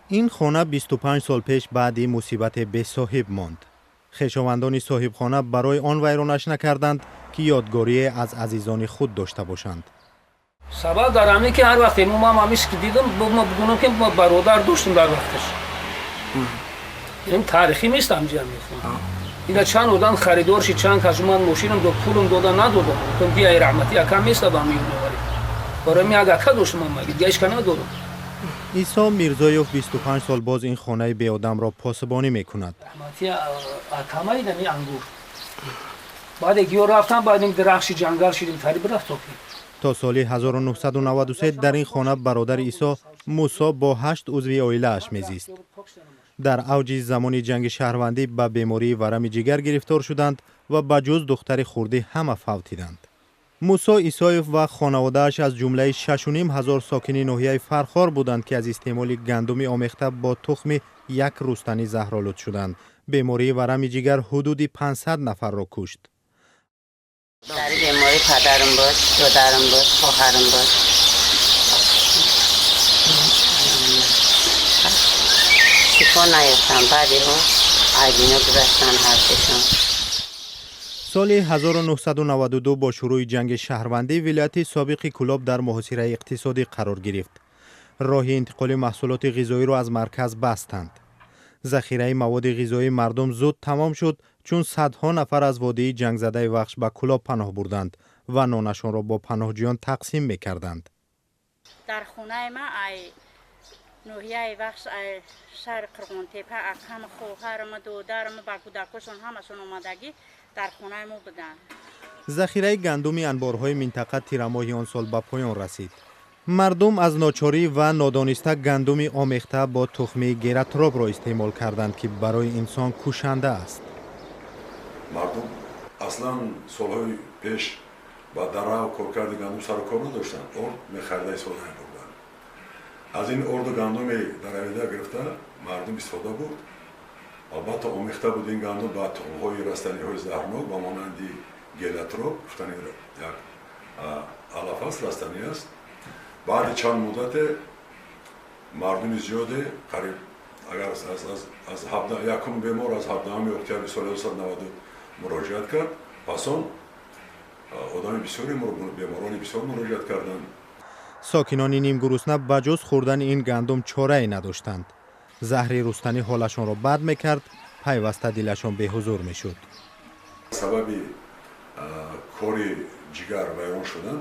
این خانه 25 سال پیش بعدی مصیبت به صاحب ماند. خویشاوندان صاحب خانه برای آن ویرانش نکردند که یادگاری از عزیزان خود داشته باشند. سبب در همینه که هر وقت ما همیشه که دیدم ما بدونم که ما برادر داشتیم در وقتش. این تاریخی نیست همجا میخوام. اینا چند آدم خریدارشی چند کس من ماشینم دو پولم دادن ندادم. تو بیای رحمتی اکم میست با میونه ولی. برای می اگه اکا داشتم من مگه دیگهش کنه ندادم. عیسی میرزایوف 25 سال باز این خانه بی آدم را پاسبانی میکند. رحمتی اکمایی نمی انگور. بعد گیاه رفتم بعد این درخشی جنگل شیریم تریب رفت تا سال 1993 در این خانه برادر عیسی موسی با 8 عضو عائله اش میزیست. در اوج زمان جنگ شهروندی به بیماری ورم جگر گرفتار شدند و به جز دختر خرده همه فوتیدند. موسی عیسایف و خانواده‌اش از جمله 6,500 ساکن ناحیه فرخار بودند که از استعمال گندم آمیخته با تخم یک رستنی زهرآلود شدند. بیماری ورم جگر حدود 500 نفر را کشت. در بیماری پدرم بود، دادرم بود، خواهرم بود. شفا نیافتم. بعدی رو عیدینا گذاشتن حرفشون. سال 1992 با شروع جنگ شهروندی ولایت سابق کلاب در محاصره اقتصادی قرار گرفت. راه انتقال محصولات غذایی را از مرکز بستند. ذخیره مواد غذایی مردم زود تمام شد چون صدها نفر از وادی جنگ زده وخش به کلاب پناه بردند و نانشان را با پناهجویان تقسیم می‌کردند. در خانه ما ناحیه وخش شهر قرغون تپه اکم خواهرم دادرم با کودکاشون همشون آمدگی در خانه ما بودند. ذخیره گندم انبارهای منطقه تیر ماه آن سال به پایان رسید. مردم از ناچاری و نادانسته گندم آمیخته با تخم گیرتراب را استعمال کردند که برای انسان کشنده است. مردم اصلا سالهای پیش با درا و کارکرد گندم سر و کار نداشتند. ارد می‌خریدن سال بردن. از این ارد گندم در اویده گرفته مردم استفاده بود. البته آمیخته بود این گندم با تخم‌های رستنی‌های زهرناک و مانندی گیرتراب گفتن یک علف است، رستنی است. بعد چند مدت مردم زیاده قریب اگر از 17 یکم بیمار از 17 اکتبر سال 1990 مراجعت کرد پس آن آدم بسیاری بیماران بسیار مراجعت کردند. ساکنان نیم گرسنه بجز خوردن این گندم چاره‌ای نداشتند. زهر رستنی حالشان را بد میکرد، پیوسته دلشان به حضور میشد. سبب کاری جگر ویران شدن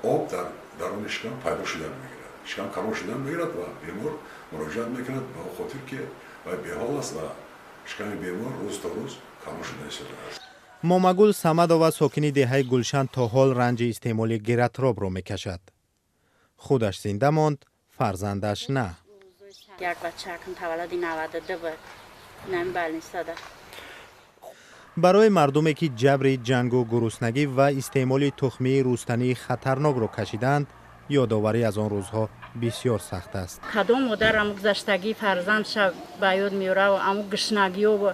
آب در درون شکم پیدا شدن میگیرد. شکم کم شدن میگیرد و بیمار مراجعت میکند به خاطر که به حال است و شکم بیمار روز تا روز کم شدن شده است. مامگل سمد و ساکن دهه گلشن تا حال رنج استعمال گیرتراب را میکشد. خودش زنده ماند، فرزندش نه. یک بچه‌کم تولد 92 بود. نمی‌بالنی ساده. برای مردمی که جبر جنگ و گرسنگی و استعمال تخمی رستنی خطرناک را کشیدند، یادآوری از آن روزها بسیار سخت است. کدام مادرم گذشتگی فرزندش به یاد میاره و امو گشنگی و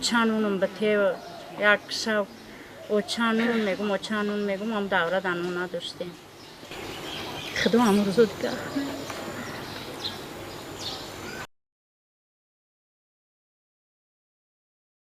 چنونم به ته یک شب و چنون میگم هم دوره دنو نداشتیم. خدا امو روزو دیگه